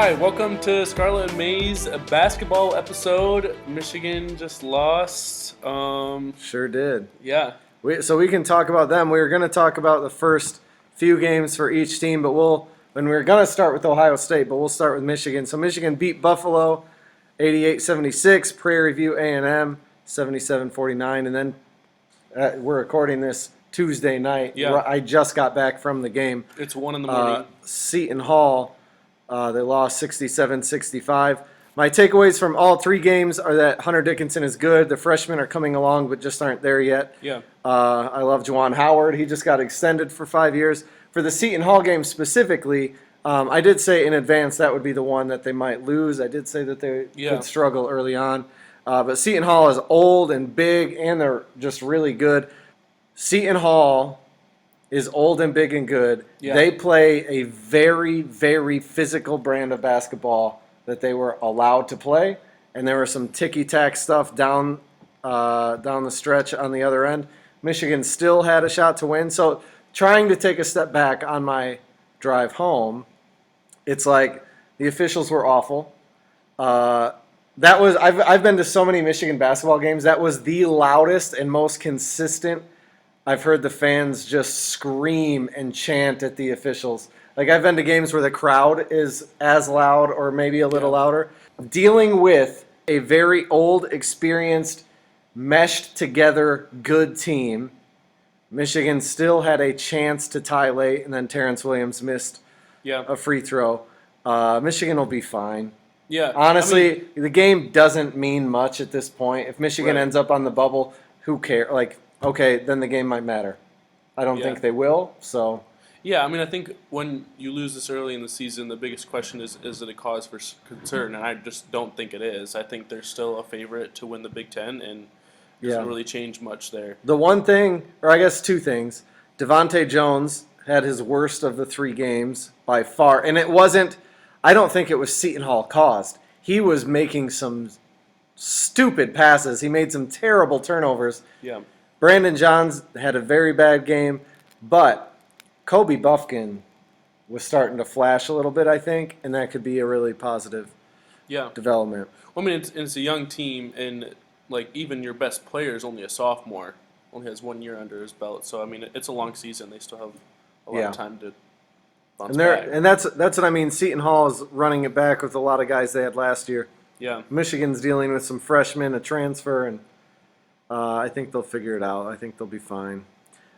Hi, welcome to Scarlet and Maize, a basketball episode. Michigan just lost. Sure did. Yeah. So we can talk about them. We were going to talk about the first few games for each team, but we were going to start with Ohio State, but we'll start with Michigan. So Michigan beat Buffalo 88-76, Prairie View A&M 77-49, and then we're recording this Tuesday night. Yeah. I just got back from the game. It's 1 in the morning. Seton Hall, they lost 67-65. My takeaways from all three games are that Hunter Dickinson is good. The freshmen are coming along, but just aren't there yet. Yeah. I love Juwan Howard. He just got extended for 5 years. For the Seton Hall game specifically, I did say in advance that would be the one that they might lose. I did say that they could struggle early on. But Seton Hall is old and big, and they're just really good. Seton Hall is old and big and good. Yeah. They play a very, very physical brand of basketball that they were allowed to play, and there was some ticky-tack stuff down the stretch on the other end. Michigan still had a shot to win. So trying to take a step back on my drive home, it's like the officials were awful. I've been to so many Michigan basketball games. That was the loudest and most consistent. I've heard the fans just scream and chant at the officials. Like, I've been to games where the crowd is as loud or maybe a little louder. Dealing with a very old, experienced, meshed together, good team, Michigan still had a chance to tie late, and then Terrence Williams missed a free throw. Michigan will be fine. Yeah. Honestly, the game doesn't mean much at this point. If Michigan ends up on the bubble, who cares? Like, okay, then the game might matter. I don't think they will, so... Yeah, I mean, I think when you lose this early in the season, the biggest question is it a cause for concern? And I just don't think it is. I think they're still a favorite to win the Big Ten, and it doesn't really change much there. The one thing, or I guess two things, Devontae Jones had his worst of the 3 games by far. And it wasn't, I don't think it was Seton Hall caused. He was making some stupid passes. He made some terrible turnovers. Yeah. Brandon Johns had a very bad game, but Kobe Buffkin was starting to flash a little bit, I think, and that could be a really positive development. Well, I mean, it's a young team, and like even your best player is only a sophomore, only has 1 year under his belt. So I mean, it's a long season. They still have a lot of time to bounce back. And that's what I mean. Seton Hall is running it back with a lot of guys they had last year. Yeah. Michigan's dealing with some freshmen, a transfer, and I think they'll figure it out. I think they'll be fine.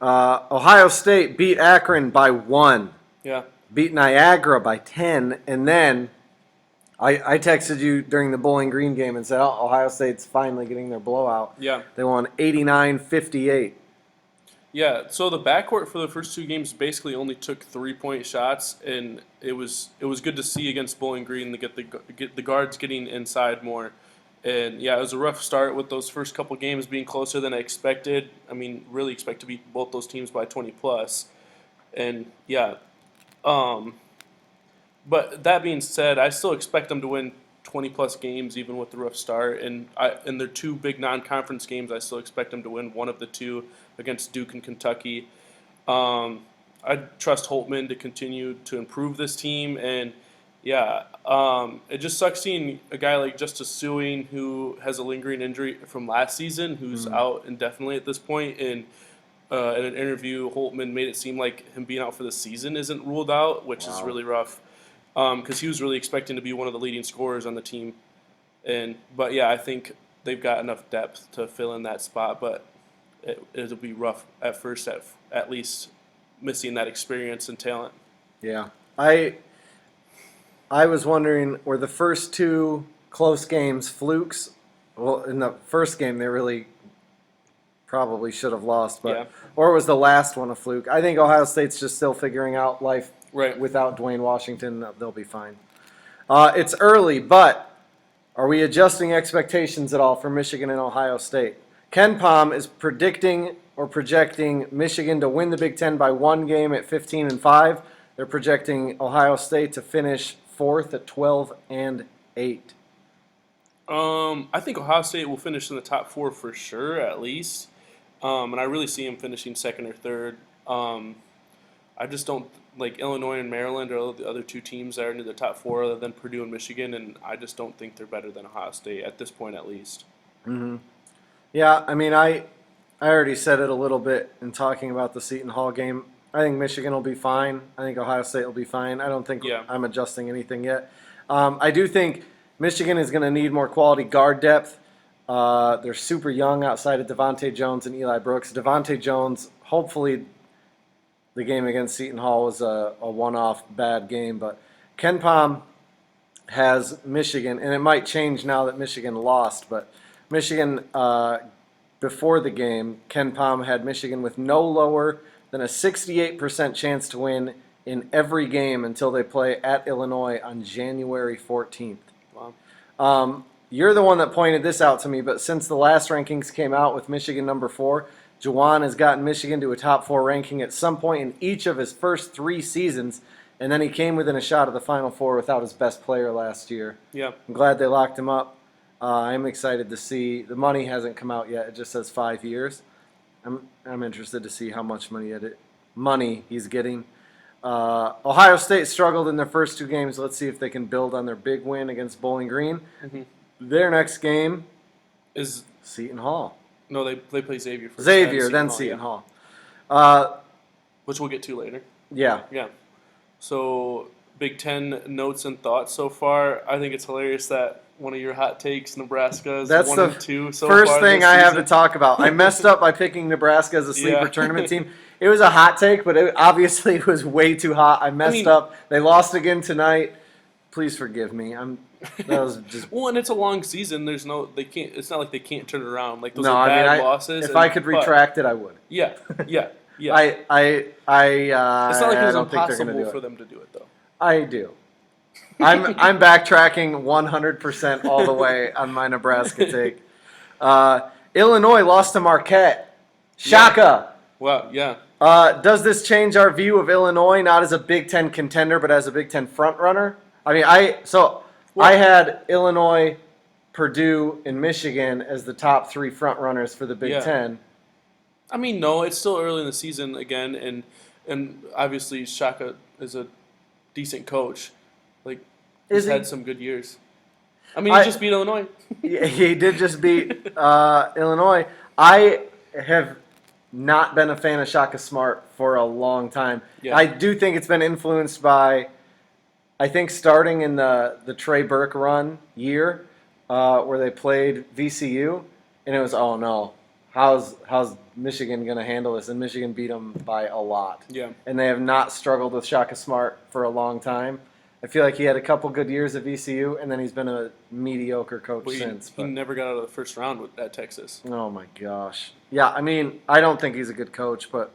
Ohio State beat Akron by 1. Yeah. Beat Niagara by 10. And then I texted you during the Bowling Green game and said, Ohio State's finally getting their blowout. Yeah. They won 89-58. Yeah, so the backcourt for the first 2 games basically only took 3-point shots, and it was good to see against Bowling Green to get the guards getting inside more. And, yeah, it was a rough start with those first couple games being closer than I expected. I mean, really expect to beat both those teams by 20+. And, yeah. But that being said, I still expect them to win 20+ games even with the rough start. And in their 2 big non-conference games, I still expect them to win one of the 2 against Duke and Kentucky. I trust Holtman to continue to improve this team. And, yeah, it just sucks seeing a guy like Justice Suing, who has a lingering injury from last season, who's out indefinitely at this point. And in an interview, Holtman made it seem like him being out for the season isn't ruled out, which is really rough, because he was really expecting to be one of the leading scorers on the team. But yeah, I think they've got enough depth to fill in that spot, but it'll be rough at first, at least missing that experience and talent. Yeah, I was wondering, were the first 2 close games flukes? Well, in the first game, they really probably should have lost, or was the last one a fluke? I think Ohio State's just still figuring out life without Dwayne Washington. They'll be fine. It's early, but are we adjusting expectations at all for Michigan and Ohio State? Ken Pom is predicting or projecting Michigan to win the Big Ten by 1 game at 15-5. They're projecting Ohio State to finish 4th at 12-8. I think Ohio State will finish in the top 4 for sure, at least. And I really see them finishing 2nd or 3rd. I just don't like Illinois and Maryland are the other two teams that are into the top four, other than Purdue and Michigan, and I just don't think they're better than Ohio State at this point, at least. Yeah, I mean, I already said it a little bit in talking about the Seton Hall game. I think Michigan will be fine. I think Ohio State will be fine. I don't think I'm adjusting anything yet. I do think Michigan is going to need more quality guard depth. They're super young outside of Devontae Jones and Eli Brooks. Devontae Jones, hopefully the game against Seton Hall was a one-off bad game, but Ken Pom has Michigan, and it might change now that Michigan lost, but Michigan, before the game, Ken Pom had Michigan with no lower than a 68% chance to win in every game until they play at Illinois on January 14th. Wow. You're the one that pointed this out to me, but since the last rankings came out with Michigan number 4, Juwan has gotten Michigan to a top 4 ranking at some point in each of his first 3 seasons, and then he came within a shot of the Final Four without his best player last year. Yeah. I'm glad they locked him up. I'm excited to see. The money hasn't come out yet. It just says 5 years. I'm interested to see how much money he's getting. Ohio State struggled in their first 2 games. Let's see if they can build on their big win against Bowling Green. Mm-hmm. Their next game is Seton Hall. No, they play Xavier first. Xavier, then Seton Hall. Which we'll get to later. Yeah. Yeah. So, Big Ten notes and thoughts so far. I think it's hilarious that one of your hot takes, Nebraska, is 1 and 2 so far. That's the first thing I have to talk about. I messed up by picking Nebraska as a sleeper tournament team. It was a hot take, but obviously it was way too hot. I messed up. They lost again tonight. Please forgive me. That was just well, and it's a long season. They can't. It's not like they can't turn it around. Like those no, are I bad mean, losses. If I could retract it, I would. Yeah. It's not like it was impossible for them to do it, though. I do. I'm backtracking 100% all the way on my Nebraska take. Illinois lost to Marquette. Shaka. Wow. Yeah. Does this change our view of Illinois, not as a Big Ten contender, but as a Big Ten frontrunner? I mean, I had Illinois, Purdue, and Michigan as the top 3 frontrunners for the Big Ten. I mean, no, it's still early in the season again, and obviously Shaka is a decent coach. Like, he's had some good years. I mean, he just beat Illinois. He did just beat Illinois. I have not been a fan of Shaka Smart for a long time. Yeah. I do think it's been influenced by, I think, starting in the Trey Burke run year where they played VCU, and it was, oh no, how's Michigan going to handle this? And Michigan beat them by a lot. Yeah. And they have not struggled with Shaka Smart for a long time. I feel like he had a couple good years at VCU, and then he's been a mediocre coach since. He never got out of the first round at Texas. Oh, my gosh. Yeah, I mean, I don't think he's a good coach, but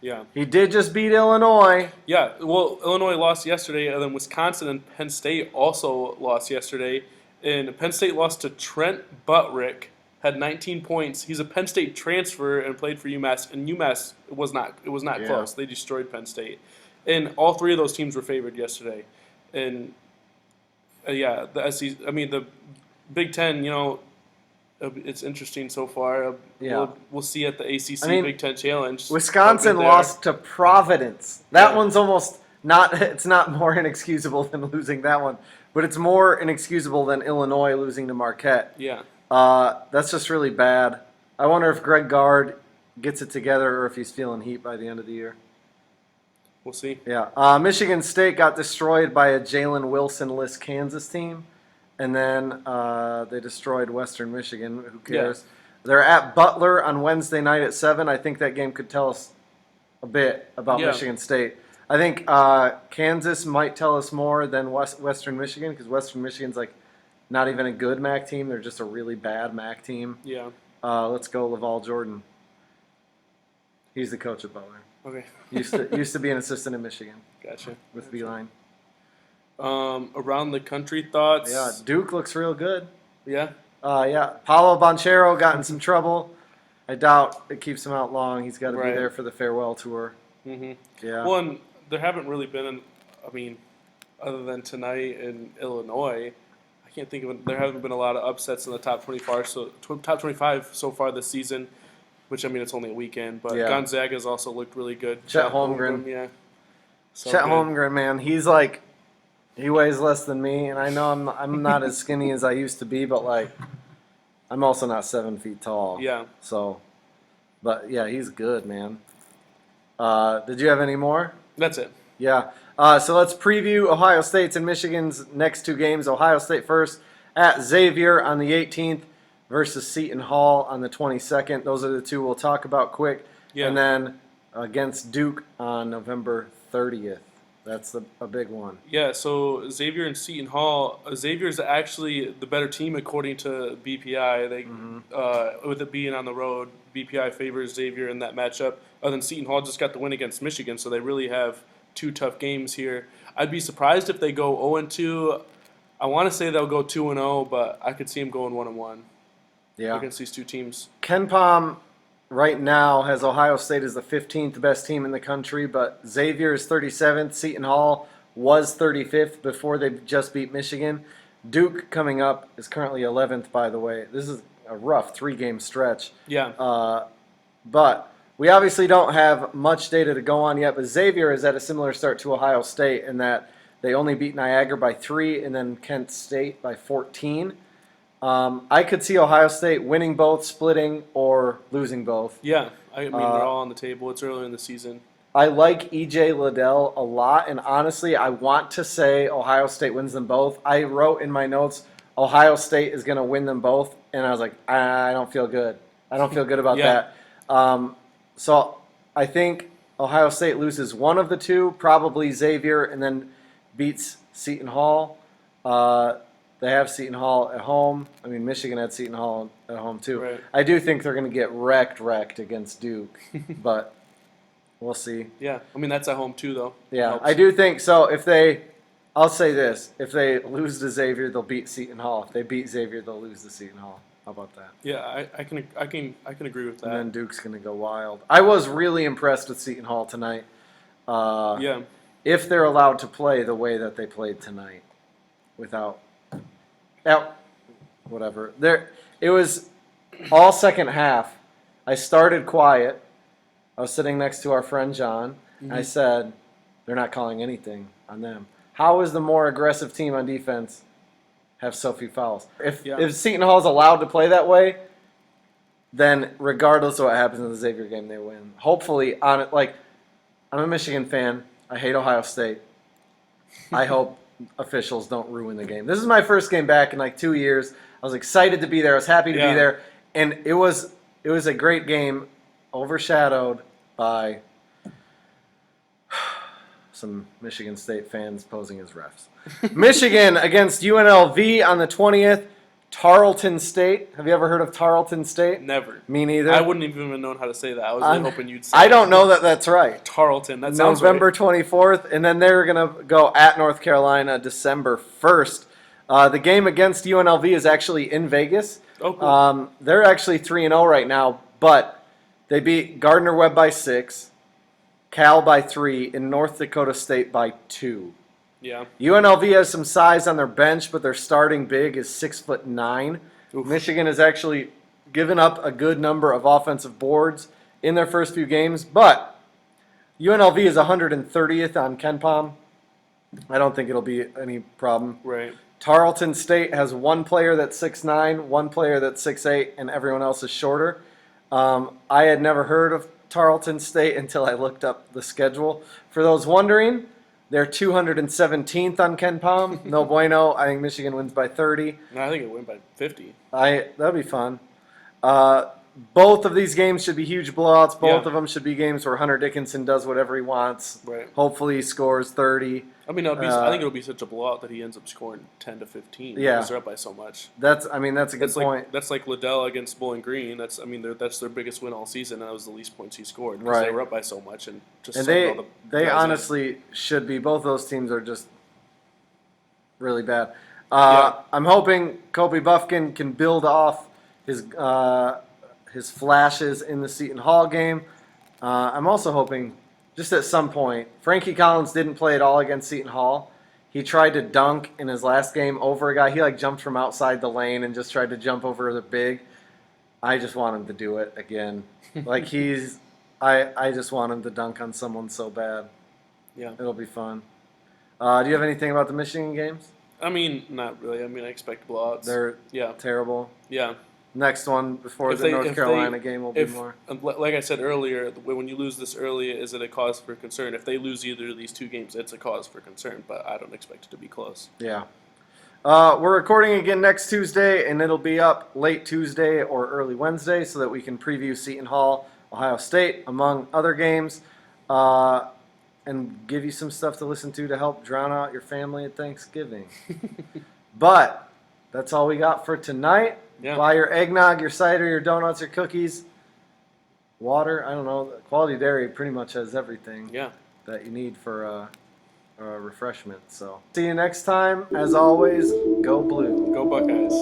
yeah, he did just beat Illinois. Yeah, well, Illinois lost yesterday, and then Wisconsin and Penn State also lost yesterday. And Penn State lost to Trent Buttrick, had 19 points. He's a Penn State transfer and played for UMass, and UMass was not close. They destroyed Penn State. And all 3 of those teams were favored yesterday. And the SEC, I mean, the Big Ten, it's interesting so far. We'll see at the ACC Big Ten Challenge. Wisconsin lost to Providence. That one's almost not. It's not more inexcusable than losing that one, but it's more inexcusable than Illinois losing to Marquette. Yeah. That's just really bad. I wonder if Greg Gard gets it together or if he's feeling heat by the end of the year. We'll see. Yeah. Michigan State got destroyed by a Jalen Wilson-less Kansas team, and then they destroyed Western Michigan. Who cares? Yeah. They're at Butler on Wednesday night at 7. I think that game could tell us a bit about Michigan State. I think Kansas might tell us more than Western Michigan, because Western Michigan's like not even a good MAC team. They're just a really bad MAC team. Yeah. Let's go Laval Jordan. He's the coach at Butler. Okay. used to be an assistant in Michigan. Gotcha. With Beeline. Around the country thoughts. Yeah, Duke looks real good. Yeah. Paulo Banchero got in some trouble. I doubt it keeps him out long. He's got to be there for the farewell tour. Mm-hmm. Yeah. Well, and there haven't really been, other than tonight in Illinois, I can't think of it. There haven't been a lot of upsets in the top 25 so far this season. Which, it's only a weekend, but Gonzaga's also looked really good. Chet Holmgren. Yeah. So Chet good. Holmgren, man, he weighs less than me, and I know I'm not as skinny as I used to be, but like I'm also not 7 feet tall. Yeah, So, but yeah, he's good, man. Did you have any more? that's it. Yeah. So let's preview Ohio State's and Michigan's next two games. Ohio State first at Xavier on the 18th versus Seton Hall on the 22nd. Those are the two we'll talk about quick. Yeah. And then against Duke on November 30th. That's a big one. Yeah, so Xavier and Seton Hall. Xavier is actually the better team according to BPI. They, with it being on the road, BPI favors Xavier in that matchup. Other than Seton Hall just got the win against Michigan, so they really have two tough games here. I'd be surprised if they go 0-2. I want to say they'll go 2-0, but I could see them going 1-1 Yeah. against these two teams. Ken Pom right now has Ohio State as the 15th best team in the country, but Xavier is 37th. Seton Hall was 35th before they just beat Michigan. Duke coming up is currently 11th, by the way. This is a rough 3-game stretch. Yeah. But we obviously don't have much data to go on yet, but Xavier is at a similar start to Ohio State in that they only beat Niagara by 3 and then Kent State by 14. I could see Ohio State winning both, splitting, or losing both. Yeah. I mean, they're all on the table. It's early in the season. I like E.J. Liddell a lot, and honestly, I want to say Ohio State wins them both. I wrote in my notes, Ohio State is going to win them both, and I was like, I don't feel good. I don't feel good about Yeah. that. So I think Ohio State loses one of the two, probably Xavier, and then beats Seton Hall. They have Seton Hall at home. I mean, Michigan had Seton Hall at home too. Right. I do think they're going to get wrecked against Duke, but we'll see. Yeah. I mean, that's at home too, though. Yeah, Helps. I do think so. I'll say this: if they lose to Xavier, they'll beat Seton Hall. If they beat Xavier, they'll lose to Seton Hall. How about that? Yeah, I can agree with And that. then Duke's going to go wild. I was really impressed with Seton Hall tonight. Yeah. If they're allowed to play the way that they played tonight, without, whatever. It was all second half. I started quiet. I was sitting next to our friend John. And I said, they're not calling anything on them. How is the more aggressive team on defense have so few fouls? If Seton Hall is allowed to play that way, then regardless of what happens in the Xavier game, they win. Hopefully, I'm a Michigan fan. I hate Ohio State. I hope officials don't ruin the game. This is my first game back in like 2 years. I was excited to be there. I was happy to be there, and it was a great game, overshadowed by some Michigan State fans posing as refs. Michigan against UNLV on the 20th. Tarleton State. Have you ever heard of Tarleton State? Never. Me neither. I wouldn't even have known how to say that. I was really hoping you'd say I don't know that that's right. Tarleton. That sounds November right. 24th, and then they're going to go at North Carolina December 1st. The game against UNLV is actually in Vegas. Oh, cool. They're actually 3-0 right now, but they beat Gardner-Webb by 6, Cal by 3, and North Dakota State by 2. Yeah. UNLV has some size on their bench, but their starting big is 6'9". Oof. Michigan has actually given up a good number of offensive boards in their first few games, but UNLV is 130th on KenPom. I don't think it'll be any problem. Right. Tarleton State has one player that's 6'9", one player that's 6'8", and everyone else is shorter. I had never heard of Tarleton State until I looked up the schedule. For those wondering, they're 217th on KenPom. No bueno. I think Michigan wins by 30. No, I think it went by 50. That'd be fun. Both of these games should be huge blowouts. Both Yeah. of them should be games where Hunter Dickinson does whatever he wants. Right. Hopefully he scores 30. I mean, I think it'll be such a blowout that he ends up scoring 10 to 15. Yeah. Because they're up by so much. That's a good point. That's like Liddell against Bowling Green. That's their biggest win all season. And that was the least points he scored because Right. they were up by so much and just And subbed all the they guys in. honestly should be. Both those teams are just really bad. Yeah. I'm hoping Kobe Buffkin can build off his flashes in the Seton Hall game. I'm also hoping, just at some point, Frankie Collins didn't play at all against Seton Hall. He tried to dunk in his last game over a guy. He jumped from outside the lane and just tried to jump over the big. I just want him to do it again. I just want him to dunk on someone so bad. Yeah. It'll be fun. Do you have anything about the Michigan games? I mean, not really. I mean, I expect blowouts. They're Yeah. terrible. Yeah. Next one before the North Carolina game will be more. Like I said earlier, when you lose this early, is it a cause for concern? If they lose either of these two games, it's a cause for concern, but I don't expect it to be close. Yeah. We're recording again next Tuesday, and it'll be up late Tuesday or early Wednesday so that we can preview Seton Hall, Ohio State, among other games, and give you some stuff to listen to help drown out your family at Thanksgiving. But that's all we got for tonight. Yeah. Buy your eggnog, your cider, your donuts, your cookies, water. I don't know. Quality Dairy pretty much has everything that you need for refreshment. So see you next time. As always, go blue. Go Buckeyes.